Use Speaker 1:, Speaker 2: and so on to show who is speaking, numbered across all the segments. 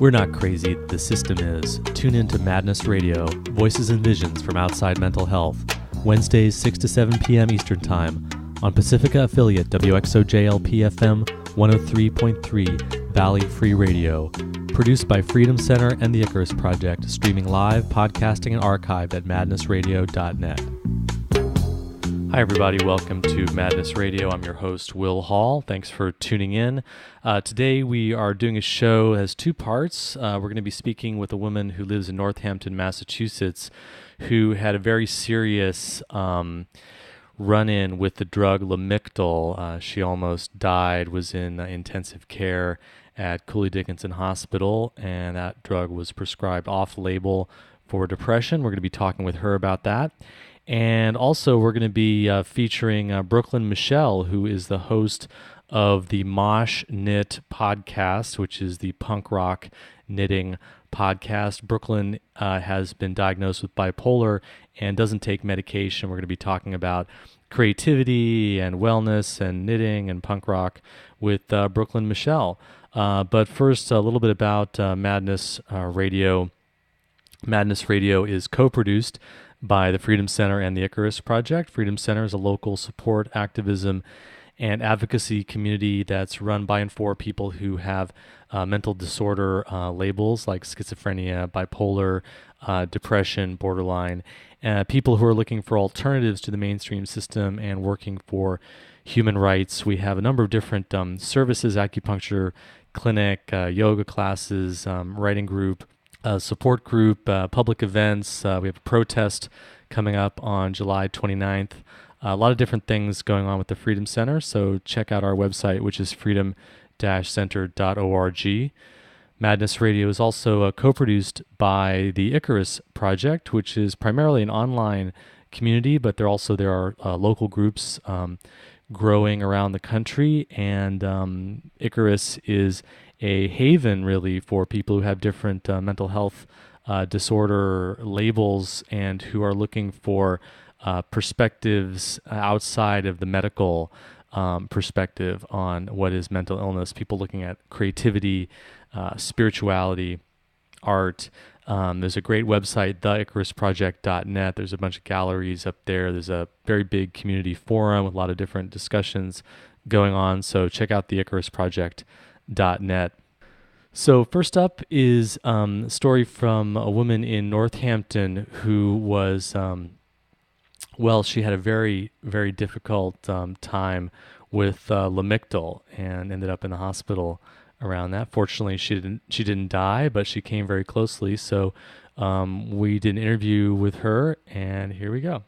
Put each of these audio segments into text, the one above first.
Speaker 1: We're not crazy, the system is. Tune in to Madness Radio, voices and visions from outside mental health. Wednesdays 6 to 7 p.m. Eastern Time on Pacifica affiliate WXOJLP-FM 103.3 Valley Free Radio. Produced by Freedom Center and the Icarus Project, streaming live, podcasting, and archived at madnessradio.net. Hi, everybody. Welcome to Madness Radio. I'm your host, Will Hall. Thanks for tuning in. Today, we are doing a show that has two parts. We're going to be speaking with a woman who lives in Northampton, Massachusetts, who had a very serious run-in with the drug Lamictal. She almost died, was in intensive care at Cooley Dickinson Hospital, and that drug was prescribed off-label for depression. We're going to be talking with her about that. And also, we're going to be featuring Brooklynne Michelle, who is the host of the Mosh Knit podcast, which is the punk rock knitting podcast. Brooklynne has been diagnosed with bipolar and doesn't take medication. We're going to be talking about creativity and wellness and knitting and punk rock with Brooklynne Michelle. But first, a little bit about Madness Radio. Madness Radio is co-produced by the Freedom Center and the Icarus Project. Freedom Center is a local support, activism, and advocacy community that's run by and for people who have mental disorder labels like schizophrenia, bipolar, depression, borderline, people who are looking for alternatives to the mainstream system and working for human rights. We have a number of different services, acupuncture clinic, yoga classes, writing group, support group, public events. We have a protest coming up on July 29th. A lot of different things going on with the Freedom Center, so check out our website, which is freedom-center.org. Madness Radio is also co-produced by the Icarus Project, which is primarily an online community, but there are local groups growing around the country, and Icarus is a haven really for people who have different mental health disorder labels and who are looking for perspectives outside of the medical perspective on what is mental illness. People looking at creativity, spirituality, art. There's a great website, theicarusproject.net. There's a bunch of galleries up there. There's a very big community forum with a lot of different discussions going on. So check out theicarusproject.net. So first up is a story from a woman in Northampton who was, she had a very, very difficult time with Lamictal and ended up in the hospital around that. Fortunately, she didn't die, but she came very closely. So we did an interview with her, and here we go.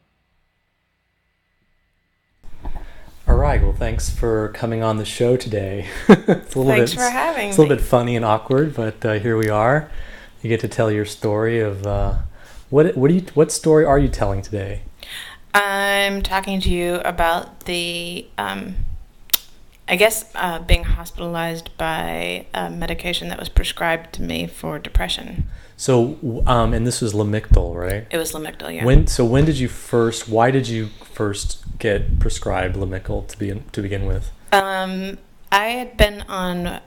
Speaker 1: All right. Well, thanks for coming on the show today.
Speaker 2: Thanks for having me.
Speaker 1: It's a little bit funny and awkward, but here we are. You get to tell your story of what story are you telling today?
Speaker 2: I'm talking to you about the, being hospitalized by a medication that was prescribed to me for depression.
Speaker 1: So, and this was Lamictal, right?
Speaker 2: It was Lamictal, yeah.
Speaker 1: Why did you first get prescribed Lamictal to begin with?
Speaker 2: I had been on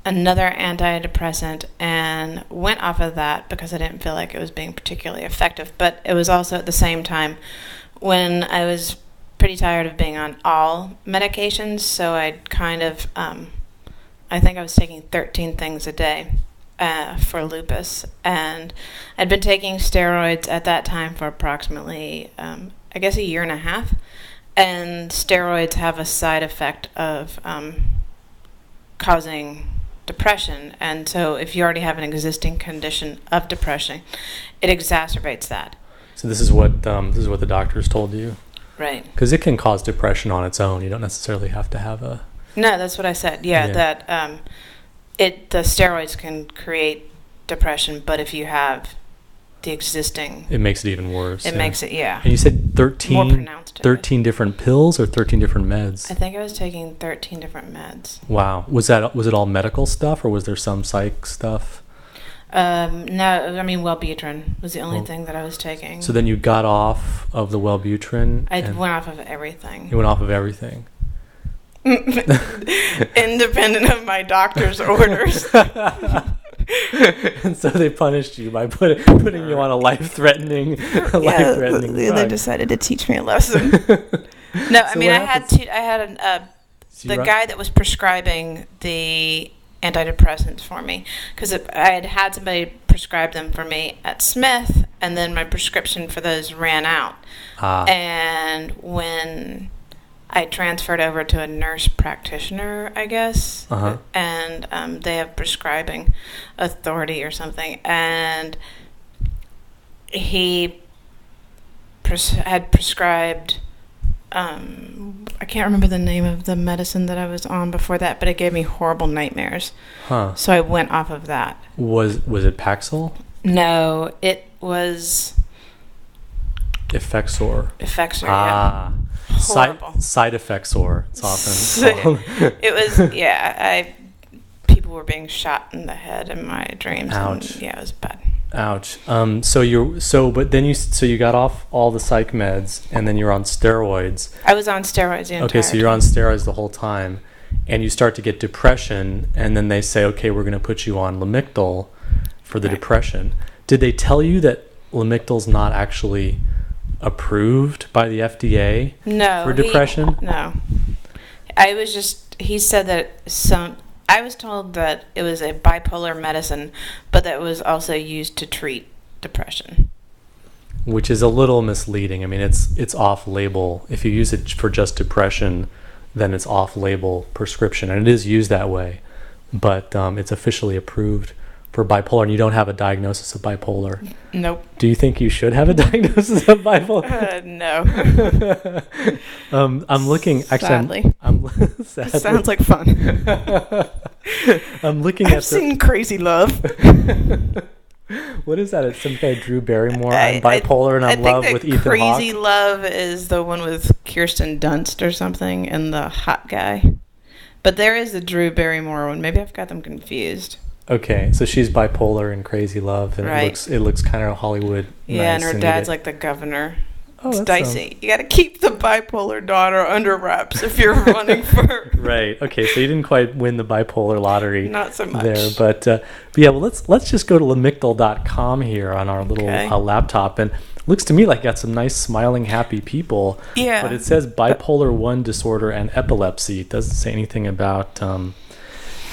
Speaker 2: another antidepressant and went off of that because I didn't feel like it was being particularly effective. But it was also at the same time when I was pretty tired of being on all medications, so I'd kind of, I think I was taking 13 things a day for lupus, and I'd been taking steroids at that time for approximately, a year and a half, and steroids have a side effect of causing depression, and so if you already have an existing condition of depression, it exacerbates that. So
Speaker 1: this is what the doctors told you?
Speaker 2: Right.
Speaker 1: Because it can cause depression on its own. You don't necessarily have to have a...
Speaker 2: No, that's what I said. Yeah. That the steroids can create depression, but if you have the existing...
Speaker 1: It makes it even worse.
Speaker 2: It makes it, yeah.
Speaker 1: And you said 13...
Speaker 2: More pronounced.
Speaker 1: 13 different pills or 13 different meds?
Speaker 2: I think I was taking 13 different meds.
Speaker 1: Wow. Was it all medical stuff, or was there some psych stuff?
Speaker 2: No, Wellbutrin was the only thing that I was taking.
Speaker 1: So then you got off of the Wellbutrin?
Speaker 2: I went off of everything.
Speaker 1: You went off of everything?
Speaker 2: Independent of my doctor's orders.
Speaker 1: And so they punished you by putting you on a life-threatening drug.
Speaker 2: They decided to teach me a lesson. No, I mean, I had the guy that was prescribing the antidepressants for me, because I had somebody prescribe them for me at Smith, and then my prescription for those ran out. And when I transferred over to a nurse practitioner, I guess, and they have prescribing authority or something, and he had prescribed, I can't remember the name of the medicine that I was on before that, but it gave me horrible nightmares. So I went off of that. Was
Speaker 1: it Paxil?
Speaker 2: No, it was
Speaker 1: Effexor.
Speaker 2: Yeah.
Speaker 1: Side Effexor. It's often called.
Speaker 2: It was, people were being shot in the head in my dreams.
Speaker 1: Ouch.
Speaker 2: And, it was bad.
Speaker 1: Ouch. So you got off all the psych meds, and then you're on steroids.
Speaker 2: I was on steroids the entire
Speaker 1: Okay, so you're on steroids the whole time, and you start to get depression, and then they say, okay, we're going to put you on Lamictal for the depression. Did they tell you that Lamictal's not actually approved by the FDA for depression?
Speaker 2: No. He said that I was told that it was a bipolar medicine, but that it was also used to treat depression.
Speaker 1: Which is a little misleading. I mean, it's off-label. If you use it for just depression, then it's off-label prescription, and it is used that way. But it's officially approved for bipolar, and you don't have a diagnosis of bipolar.
Speaker 2: Nope.
Speaker 1: Do you think you should have a diagnosis of bipolar?
Speaker 2: No.
Speaker 1: I'm looking. Actually,
Speaker 2: sadly.
Speaker 1: Sadly.
Speaker 2: Sounds like fun.
Speaker 1: I'm looking
Speaker 2: I've seen Crazy Love.
Speaker 1: What is that? It's some guy Drew Barrymore. I'm bipolar and I'm in love with Ethan Hawke.
Speaker 2: Crazy Love is the one with Kirsten Dunst or something and the hot guy. But there is the Drew Barrymore one. Maybe I've got them confused.
Speaker 1: Okay, so she's bipolar in Crazy Love, and it looks kind of Hollywood.
Speaker 2: Yeah,
Speaker 1: nice,
Speaker 2: and her dad's like the governor.
Speaker 1: Oh,
Speaker 2: it's dicey. You got to keep the bipolar daughter under wraps if you're running for.
Speaker 1: Right. Okay. So you didn't quite win the bipolar lottery.
Speaker 2: Not so much
Speaker 1: there, but yeah. Well, let's just go to lamictal.com here on our little laptop, and looks to me like you got some nice, smiling, happy people.
Speaker 2: Yeah.
Speaker 1: But it says bipolar 1 disorder and epilepsy. It doesn't say anything about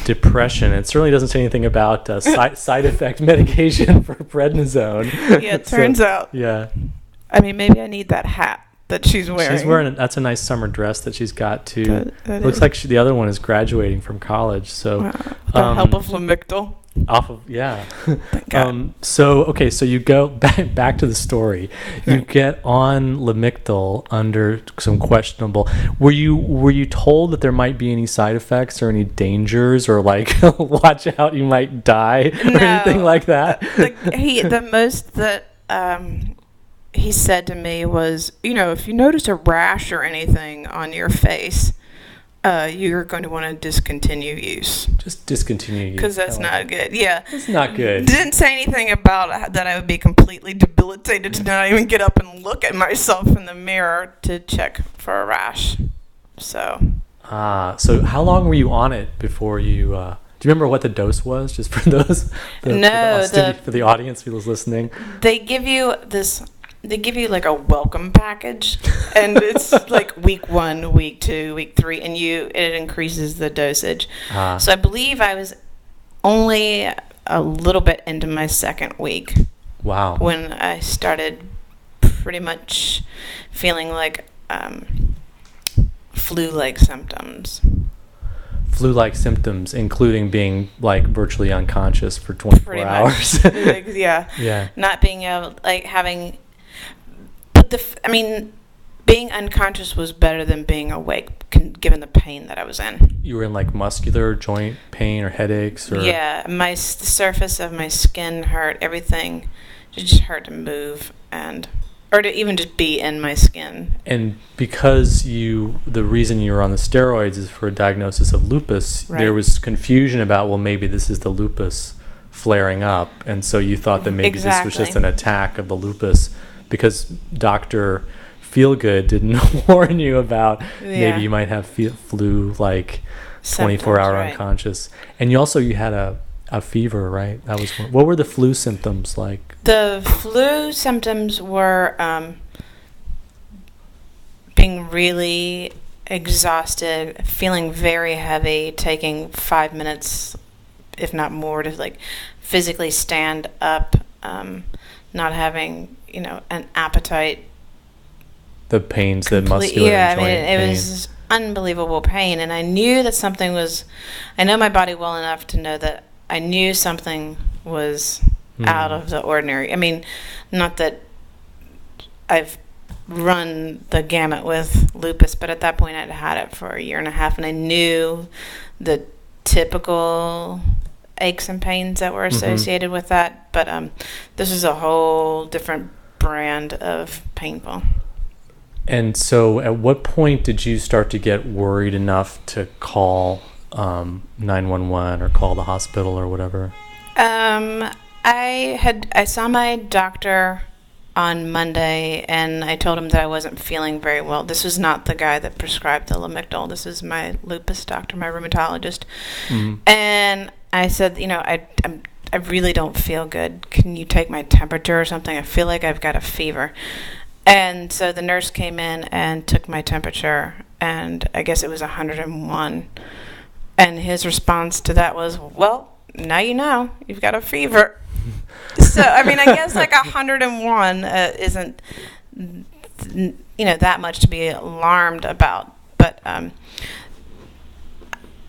Speaker 1: depression. It certainly doesn't say anything about side effect medication for prednisone.
Speaker 2: Yeah. It turns out.
Speaker 1: Yeah.
Speaker 2: I mean, maybe I need that hat that she's wearing.
Speaker 1: She's wearing that's a nice summer dress that she's got too. Looks like the other one is graduating from college. So,
Speaker 2: the help of Lamictal.
Speaker 1: Thank God. So you go back to the story. You get on Lamictal under some questionable. Were you told that there might be any side effects or any dangers or like watch out you might die or anything like that?
Speaker 2: The most that he said to me was, if you notice a rash or anything on your face, you're going to want to discontinue use.
Speaker 1: Just discontinue use.
Speaker 2: Because that's not good. Yeah.
Speaker 1: It's not good.
Speaker 2: Didn't say anything about that I would be completely debilitated to not even get up and look at myself in the mirror to check for a rash. So.
Speaker 1: So how long were you on it before you... do you remember what the dose was, just for those... for the audience who was listening?
Speaker 2: They give you like a welcome package, and it's like week 1, week 2, week 3, and it increases the dosage. So I believe I was only a little bit into my second week.
Speaker 1: Wow.
Speaker 2: When I started pretty much feeling like flu-like symptoms.
Speaker 1: Flu-like symptoms, including being like virtually unconscious for 24 hours.
Speaker 2: Yeah. Not being able, like having... being unconscious was better than being awake, given the pain that I was in.
Speaker 1: You were in like muscular joint pain or headaches? Or?
Speaker 2: Yeah, the surface of my skin hurt, everything. It just hurt to move or to even just be in my skin. And
Speaker 1: because the reason you were on the steroids is for a diagnosis of lupus, there was confusion about, well, maybe this is the lupus flaring up. And so you thought that maybe this was just an attack of the lupus. Because Dr. Feelgood didn't warn you about maybe you might have flu like 24-hour unconscious. And you had a a fever, right? That was what were the flu symptoms like?
Speaker 2: The flu symptoms were being really exhausted, feeling very heavy, taking 5 minutes, if not more, to like physically stand up, not having, an appetite.
Speaker 1: The pains, the muscular and joint
Speaker 2: it
Speaker 1: pain.
Speaker 2: was unbelievable pain, and I knew that something was. I know my body well enough to know that I knew something was out of the ordinary. I mean, not that I've run the gamut with lupus, but at that point I'd had it for a year and a half, and I knew the typical aches and pains that were associated with that. But this is a whole different brand of painful.
Speaker 1: And so at what point did you start to get worried enough to call 911 or call the hospital or whatever?
Speaker 2: I saw my doctor on Monday, and I told him that I wasn't feeling very well. This was not the guy that prescribed the Lamictal. This is my lupus doctor, my rheumatologist. And I said, I really don't feel good. Can you take my temperature or something? I feel like I've got a fever. And so the nurse came in and took my temperature, and I guess it was 101. And his response to that was, well, now you know, you've got a fever. So, I mean, I guess like 101 isn't, that much to be alarmed about. But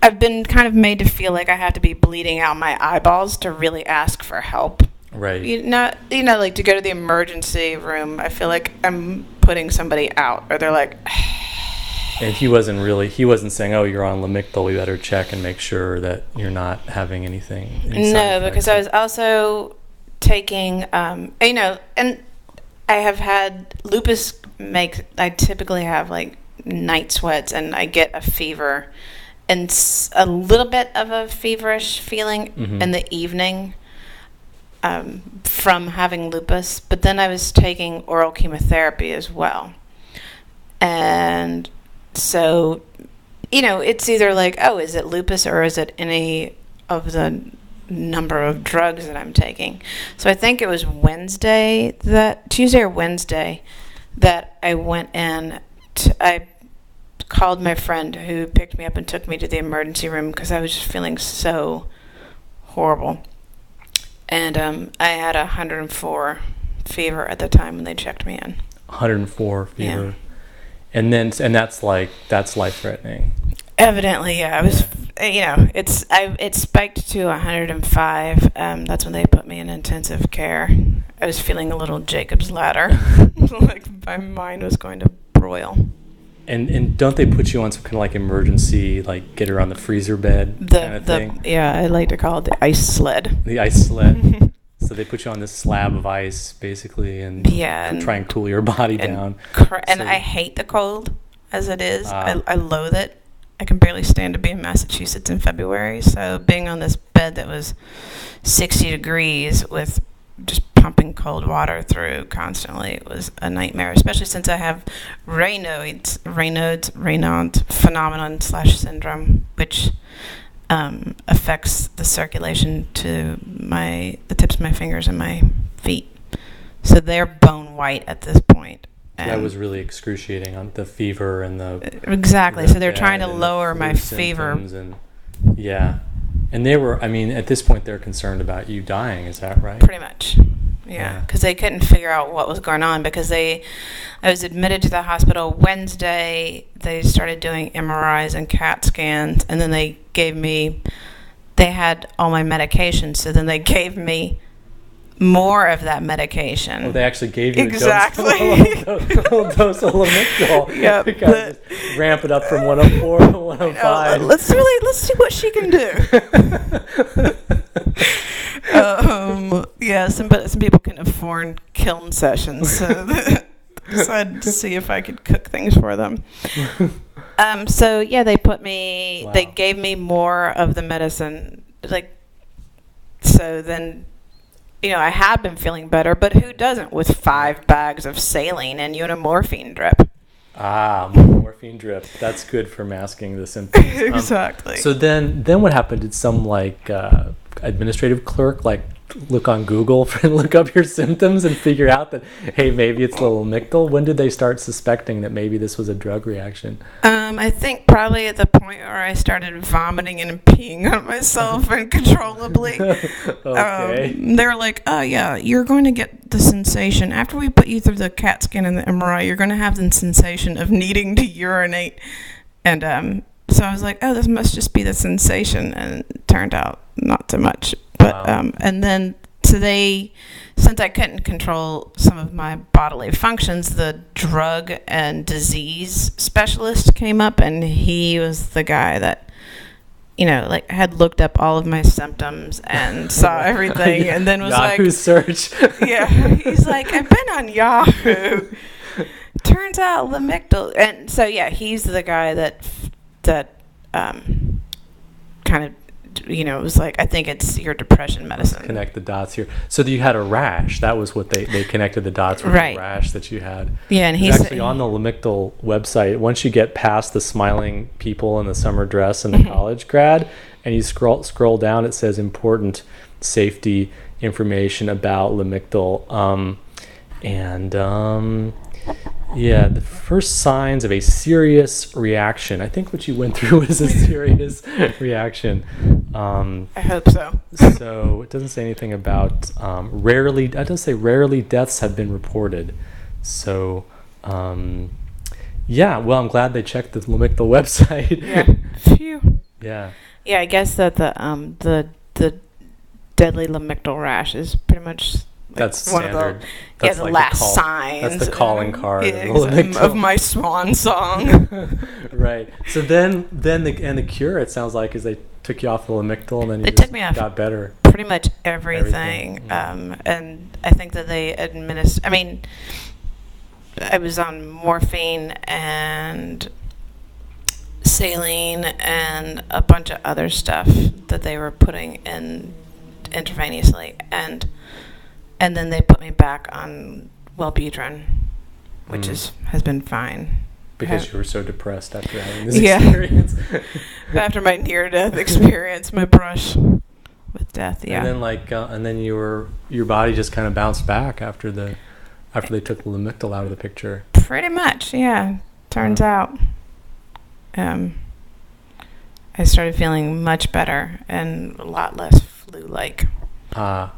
Speaker 2: I've been kind of made to feel like I have to be bleeding out my eyeballs to really ask for help.
Speaker 1: Right.
Speaker 2: Like to go to the emergency room, I feel like I'm putting somebody out, or they're like.
Speaker 1: And he wasn't saying, oh, you're on Lamictal, we better check and make sure that you're not having anything.
Speaker 2: No, because I was also taking, and I have had lupus I typically have like night sweats, and I get a fever and a little bit of a feverish feeling in the evening. From having lupus, but then I was taking oral chemotherapy as well. And so, it's either like, oh, is it lupus or is it any of the number of drugs that I'm taking? So I think it was Tuesday or Wednesday, that I went in. I called my friend who picked me up and took me to the emergency room because I was just feeling so horrible. And I had 104 fever at the time when they checked me in. 104
Speaker 1: fever. Yeah. And that's life-threatening.
Speaker 2: Evidently, yeah. I was, it spiked to 105. That's when they put me in intensive care. I was feeling a little Jacob's ladder. Like my mind was going to broil.
Speaker 1: And don't they put you on some kind of like emergency, like get her on the freezer bed kind of thing?
Speaker 2: Yeah, I like to call it the ice sled.
Speaker 1: The ice sled. So they put you on this slab of ice, basically, and try and cool your body down.
Speaker 2: And I hate the cold as it is. I loathe it. I can barely stand to be in Massachusetts in February. So being on this bed that was 60 degrees with just pumping cold water through constantly, it was a nightmare, especially since I have Raynaud's phenomenon / syndrome, which affects the circulation to the tips of my fingers and my feet. So they're bone white at this point.
Speaker 1: That was really excruciating on the fever and the...
Speaker 2: Exactly. So they're trying to lower my fever.
Speaker 1: And they were, at this point, they're concerned about you dying. Is that right?
Speaker 2: Pretty much. Yeah. Because they couldn't figure out what was going on because I was admitted to the hospital Wednesday. They started doing MRIs and CAT scans, and then they had all my medications, so then they gave me more of that medication.
Speaker 1: Oh, they actually gave you a little dose of Lamictal.
Speaker 2: Yep.
Speaker 1: Ramp it up from 104 to 105.
Speaker 2: Let's see what she can do. Some people can afford kiln sessions, so decided to see if I could cook things for them. They gave me more of the medicine, so then. I had been feeling better, but who doesn't with 5 bags of saline and a morphine drip?
Speaker 1: Morphine drip. That's good for masking the symptoms.
Speaker 2: Exactly.
Speaker 1: So then what happened? Did some administrative clerk like look on Google and look up your symptoms and figure out that, hey, maybe it's the Lamictal? When did they start suspecting that maybe this was a drug reaction?
Speaker 2: I think probably at the point where I started vomiting and peeing on myself uncontrollably.
Speaker 1: Okay.
Speaker 2: They were like, oh, yeah, you're going to get the sensation. After we put you through the CAT scan and the MRI, you're going to have the sensation of needing to urinate. And so I was like, oh, this must just be the sensation. And it turned out not so much. But
Speaker 1: Wow.
Speaker 2: and then today, since I couldn't control some of my bodily functions, the drug and disease specialist came up, and he was the guy that, like had looked up all of my symptoms and saw everything,
Speaker 1: Yeah.
Speaker 2: and then was
Speaker 1: Yahoo
Speaker 2: like,
Speaker 1: search.
Speaker 2: yeah, he's like, I've been on Yahoo. Turns out Lamictal, and so yeah, he's the guy that kind of. It was like, I think it's your depression medicine.
Speaker 1: Connect the dots here. So you had a rash. That was what they connected the dots with,
Speaker 2: right.
Speaker 1: The rash that you had.
Speaker 2: Yeah, and
Speaker 1: he's actually on the Lamictal website. Once you get past the smiling people in the summer dress and the college grad, and you scroll down, it says important safety information about Lamictal. Yeah, the first signs of a serious reaction. I think what you went through was a serious reaction.
Speaker 2: I hope so.
Speaker 1: So it doesn't say anything about rarely. It does say rarely deaths have been reported. So yeah. Well, I'm glad they checked the Lamictal website.
Speaker 2: Yeah. Phew.
Speaker 1: Yeah.
Speaker 2: Yeah, I guess that the deadly Lamictal rash is pretty much.
Speaker 1: That's
Speaker 2: one
Speaker 1: standard.
Speaker 2: Of the,
Speaker 1: that's
Speaker 2: the
Speaker 1: like
Speaker 2: last signs.
Speaker 1: That's the calling card
Speaker 2: of my swan song.
Speaker 1: Right. So then the cure, it sounds like, is they took you off the Lamictal and then you
Speaker 2: took me off
Speaker 1: got better.
Speaker 2: Pretty much everything.
Speaker 1: Mm-hmm.
Speaker 2: And I think that they administer. I mean, I was on morphine and saline and a bunch of other stuff that they were putting in intravenously, and then they put me back on Wellbutrin, which has been fine.
Speaker 1: Because you were so depressed after having this experience.
Speaker 2: After my near-death experience, my brush with death, yeah.
Speaker 1: And then your body just kind of bounced back after they took the Lamictal out of the picture.
Speaker 2: Pretty much, yeah. Turns out, I started feeling much better and a lot less flu-like. So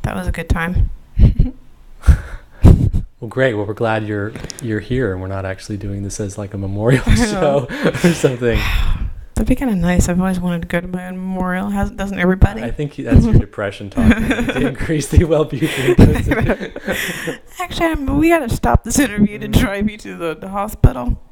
Speaker 2: that was a good time.
Speaker 1: Well, great. Well, we're glad you're here, and we're not actually doing this as like a memorial show or something.
Speaker 2: That'd be kind of nice. I've always wanted to go to my own memorial. Doesn't everybody?
Speaker 1: I think that's your depression talking to increase the Wellbutrin.
Speaker 2: Actually, we got to stop this interview to drive you to the hospital.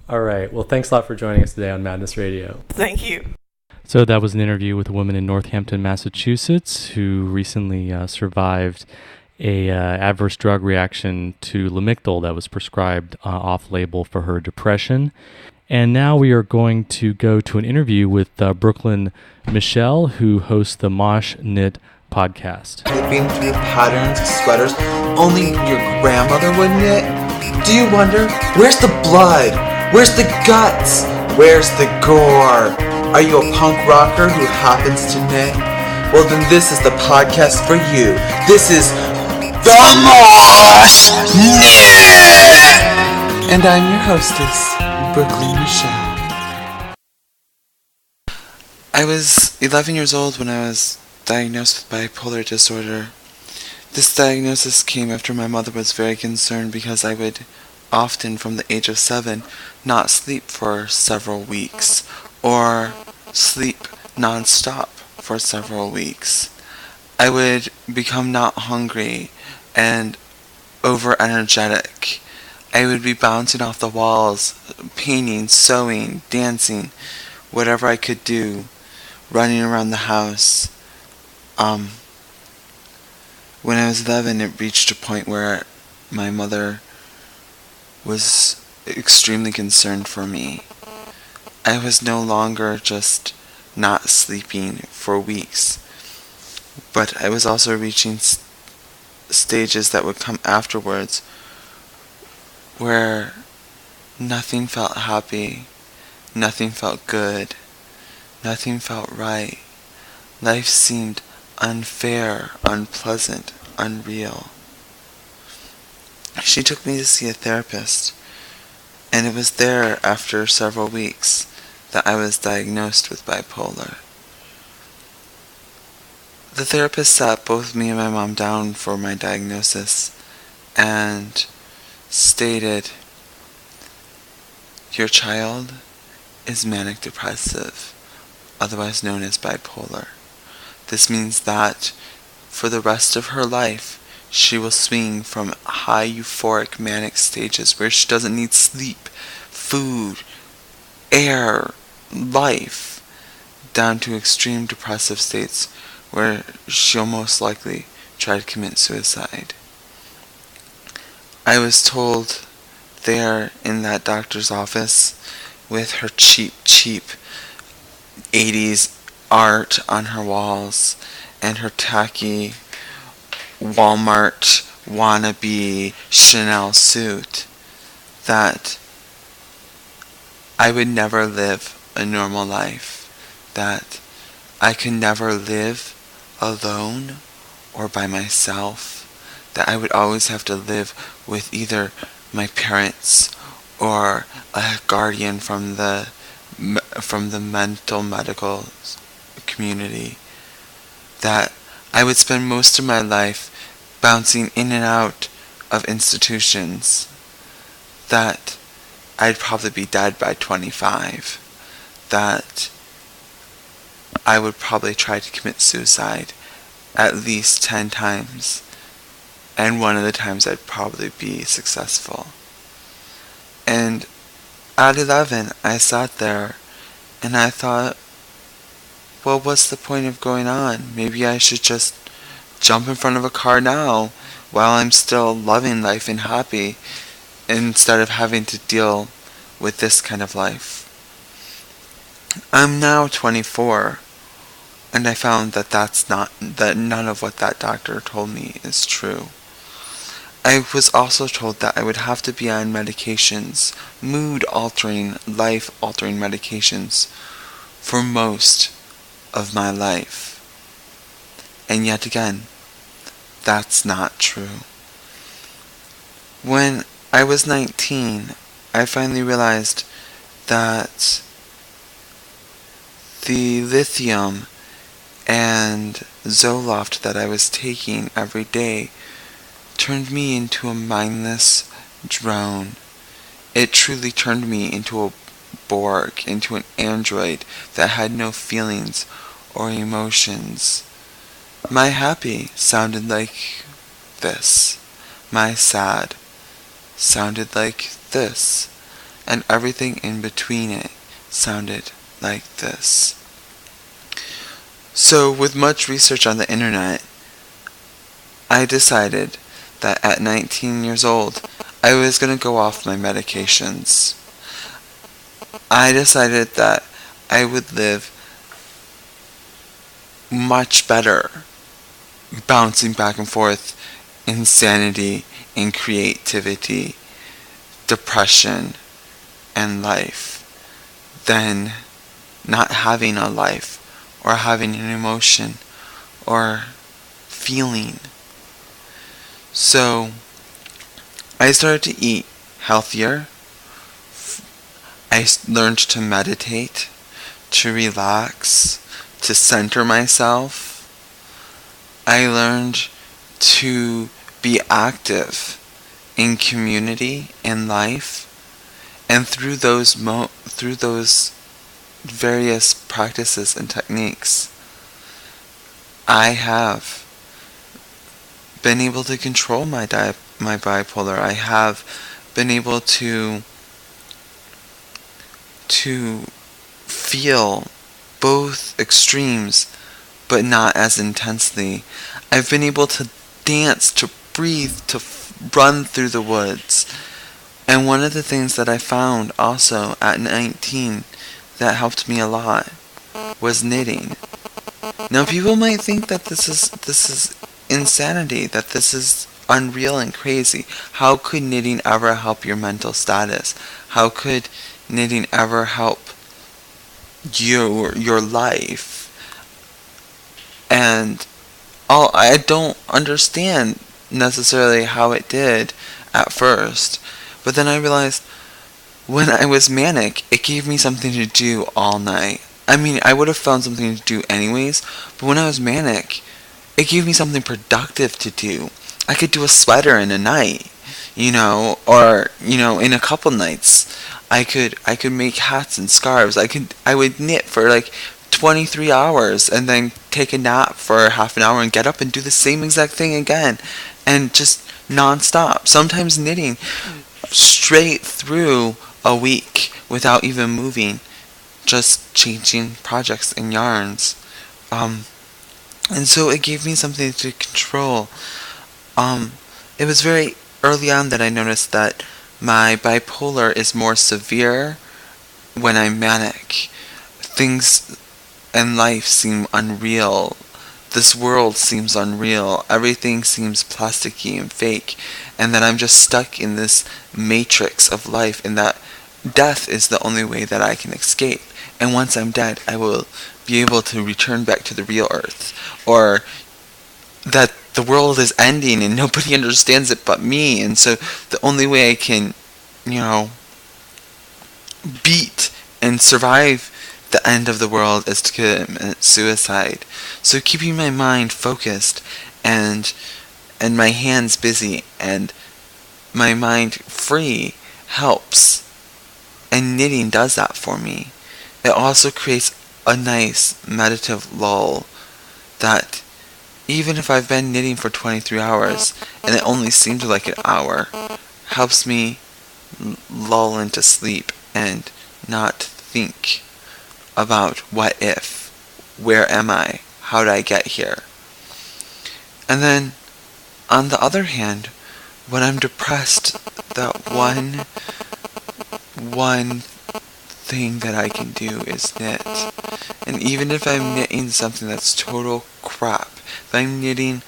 Speaker 1: All right. Well, thanks a lot for joining us today on Madness Radio.
Speaker 2: Thank you.
Speaker 1: So that was an interview with a woman in Northampton, Massachusetts, who recently survived a adverse drug reaction to Lamictal that was prescribed off-label for her depression. And now we are going to go to an interview with Brooklynne Michelle, who hosts the Mosh Knit podcast.
Speaker 3: Flipping through patterns, sweaters, only your grandmother would knit? Do you wonder, where's the blood? Where's the guts? Where's the gore? Are you a punk rocker who happens to knit? Well, then this is the podcast for you. This is the Mosh Knit! And I'm your hostess, Brooklynne Michelle. I was 11 years old when I was diagnosed with bipolar disorder. This diagnosis came after my mother was very concerned because I would often, from the age of 7, not sleep for several weeks, or sleep non-stop for several weeks. I would become not hungry and over-energetic. I would be bouncing off the walls, painting, sewing, dancing, whatever I could do, running around the house. When I was 11, it reached a point where my mother was extremely concerned for me. I was no longer just not sleeping for weeks, but I was also reaching stages that would come afterwards where nothing felt happy, nothing felt good, nothing felt right. Life seemed unfair, unpleasant, unreal. She took me to see a therapist, and it was there after several weeks that I was diagnosed with bipolar. The therapist sat both me and my mom down for my diagnosis and stated, "Your child is manic depressive, otherwise known as bipolar. This means that for the rest of her life, she will swing from high euphoric manic stages where she doesn't need sleep, food, air, life, down to extreme depressive states where she'll most likely try to commit suicide." I was told there in that doctor's office with her cheap 80s art on her walls and her tacky Walmart wannabe Chanel suit that I would never live a normal life, that I could never live alone or by myself, that I would always have to live with either my parents or a guardian from the medical community, that I would spend most of my life bouncing in and out of institutions, that I'd probably be dead by 25, that I would probably try to commit suicide at least 10 times, and one of the times I'd probably be successful. And at 11, I sat there and I thought, well, what's the point of going on? Maybe I should just jump in front of a car now while I'm still loving life and happy, instead of having to deal with this kind of life. I'm now 24, and I found that none of what that doctor told me is true. I was also told that I would have to be on medications, mood-altering, life-altering medications, for most of my life. And yet again, that's not true. When I was 19, I finally realized that the lithium and Zoloft that I was taking every day turned me into a mindless drone. It truly turned me into a Borg, into an android that had no feelings or emotions. My happy sounded like this. My sad sounded like this. And everything in between it sounded like this. So, with much research on the internet, I decided that at 19 years old, I was going to go off my medications. I decided that I would live much better bouncing back and forth insanity and creativity, depression, and life than not having a life or having an emotion or feeling. So I started to eat healthier. I learned to meditate, to relax, to center myself. I learned to be active in community, in life, and through those various practices and techniques, I have been able to control my bipolar. I have been able to feel both extremes, but not as intensely. I've been able to dance, to breathe, to run through the woods. And one of the things that I found also at 19 that helped me a lot was knitting. Now people might think that this is insanity, that this is unreal and crazy. How could knitting ever help your mental status? How could knitting ever help your life? And I don't understand necessarily how it did at first, but then I realized when I was manic, it gave me something to do all night. I mean, I would have found something to do anyways, but when I was manic, it gave me something productive to do. I could do a sweater in a night, or in a couple nights. I could make hats and scarves. I would knit for like 23 hours and then take a nap for half an hour and get up and do the same exact thing again, and just non-stop. Sometimes knitting straight through a week without even moving, just changing projects and yarns. And so it gave me something to control. It was very early on that I noticed that my bipolar is more severe when I'm manic. Things in life seem unreal. This world seems unreal. Everything seems plasticky and fake. And that I'm just stuck in this matrix of life, and that death is the only way that I can escape. And once I'm dead, I will be able to return back to the real earth. Or that the world is ending and nobody understands it but me. And so the only way I can, beat and survive the end of the world is to commit suicide. So keeping my mind focused and my hands busy and my mind free helps. And knitting does that for me. It also creates a nice meditative lull that even if I've been knitting for 23 hours and it only seemed like an hour, helps me lull into sleep and not think about what if, where am I, how did I get here. And then on the other hand, when I'm depressed, that one thing that I can do is knit. And even if I'm knitting something that's total crap, if I'm knitting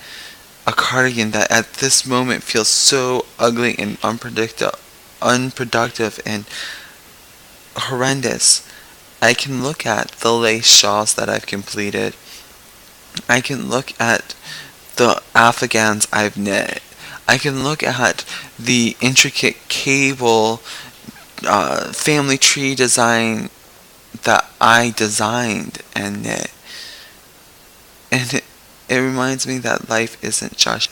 Speaker 3: a cardigan that at this moment feels so ugly and unproductive and horrendous, I can look at the lace shawls that I've completed. I can look at the afghans I've knit. I can look at the intricate cable family tree design that I designed and knit. And it reminds me that life isn't just.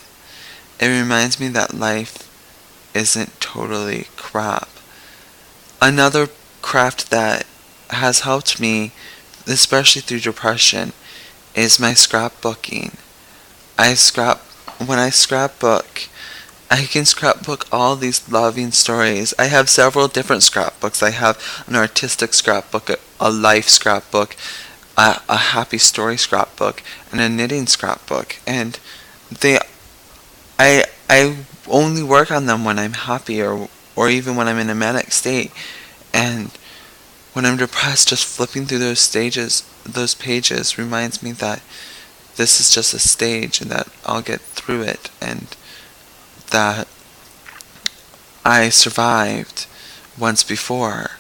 Speaker 3: It reminds me that life isn't totally crap. Another craft that has helped me, especially through depression, is my scrapbooking. When I scrapbook, I can scrapbook all these loving stories. I have several different scrapbooks. I have an artistic scrapbook, a life scrapbook, a happy story scrapbook, and a knitting scrapbook. And I only work on them when I'm happy or even when I'm in a manic state. And when I'm depressed, just flipping through those pages reminds me that this is just a stage and that I'll get through it, and that I survived once before,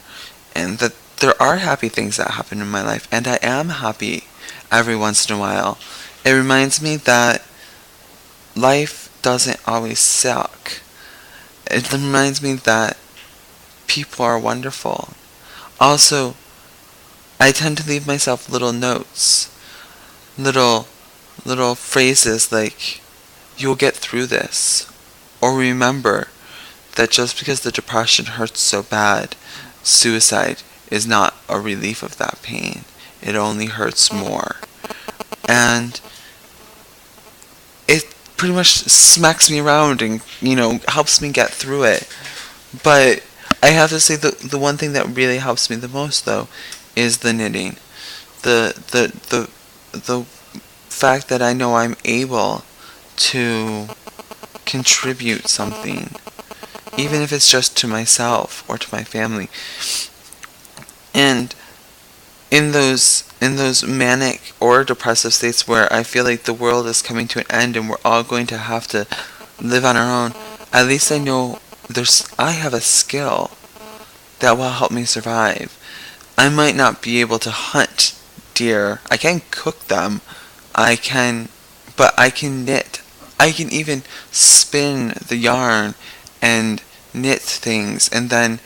Speaker 3: and that there are happy things that happen in my life, and I am happy every once in a while. It reminds me that life doesn't always suck. It reminds me that people are wonderful. Also, I tend to leave myself little notes, little phrases like, "You'll get through this," or "Remember that just because the depression hurts so bad, suicide is not a relief of that pain. It only hurts more." And it pretty much smacks me around and, helps me get through it. But I have to say the one thing that really helps me the most, though, is the knitting. The fact that I know I'm able to contribute something, even if it's just to myself or to my family. And in those manic or depressive states where I feel like the world is coming to an end and we're all going to have to live on our own, at least I know I have a skill that will help me survive. I might not be able to hunt deer. I can cook them, I can knit. I can even spin the yarn and knit things and then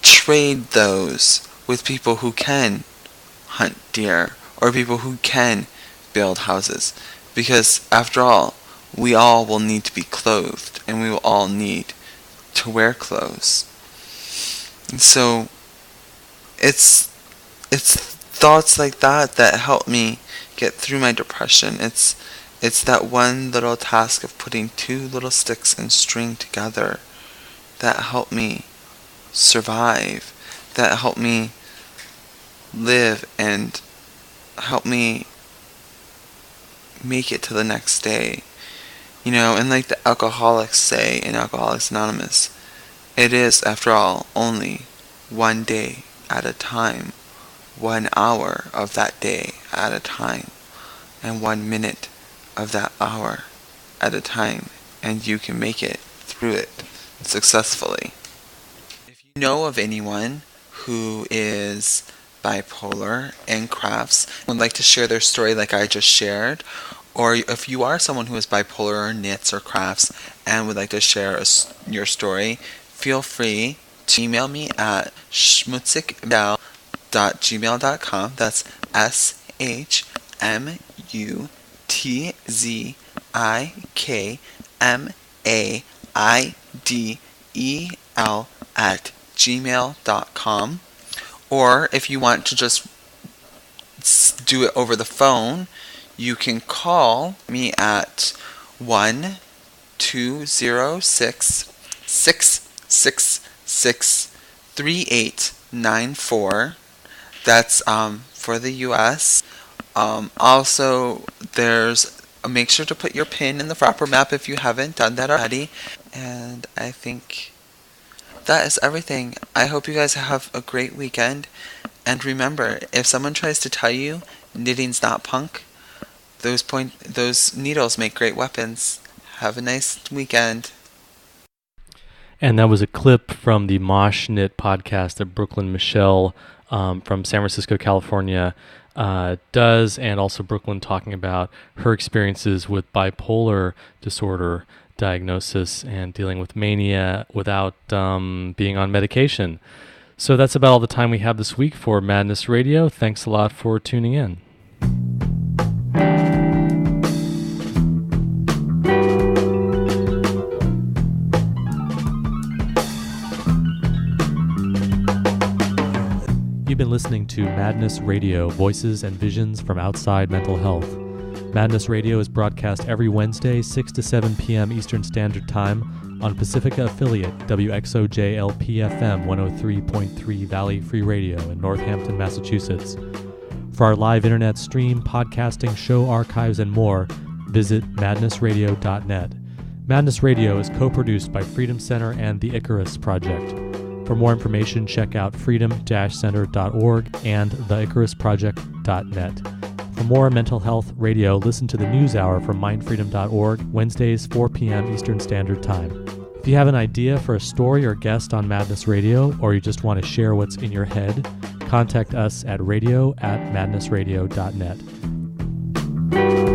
Speaker 3: trade those with people who can hunt deer or people who can build houses. Because after all, we all will need to be clothed and we will all need to wear clothes. And so it's thoughts like that that help me get through my depression. It's that one little task of putting two little sticks and string together that help me survive, that help me live and help me make it to the next day. You know, and like the alcoholics say in Alcoholics Anonymous, it is, after all, only one day at a time, 1 hour of that day at a time, and 1 minute of that hour at a time, and you can make it through it successfully. If you know of anyone who is bipolar and crafts, would like to share their story like I just shared, or if you are someone who is bipolar or knits or crafts and would like to share your story, feel free to email me at schmutzigmail@gmail.com. That's SHMUTZIKMAIDEL@gmail.com. Or if you want to just do it over the phone, you can call me at 1-206-666-3894. That's for the US. Also, make sure to put your pin in the Frapper map if you haven't done that already. And I think that is everything. I hope you guys have a great weekend. And remember, if someone tries to tell you knitting's not punk, those needles make great weapons. Have a nice weekend.
Speaker 1: And that was a clip from the Mosh Knit podcast that Brooklynne Michelle from San Francisco, California does, and also Brooklynne talking about her experiences with bipolar disorder diagnosis and dealing with mania without being on medication. So that's about all the time we have this week for Madness Radio. Thanks a lot for tuning in. You've been listening to Madness Radio, Voices and Visions from Outside Mental Health. Madness Radio is broadcast every Wednesday, 6 to 7 p.m. Eastern Standard Time on Pacifica affiliate WXOJ-LP-FM 103.3 Valley Free Radio in Northampton, Massachusetts. For our live internet stream, podcasting, show archives, and more, visit madnessradio.net. Madness Radio is co-produced by Freedom Center and the Icarus Project. For more information, check out freedom-center.org and theicarusproject.net. For more mental health radio, listen to the News Hour from mindfreedom.org, Wednesdays, 4 p.m. Eastern Standard Time. If you have an idea for a story or guest on Madness Radio, or you just want to share what's in your head, contact us at radio@madnessradio.net.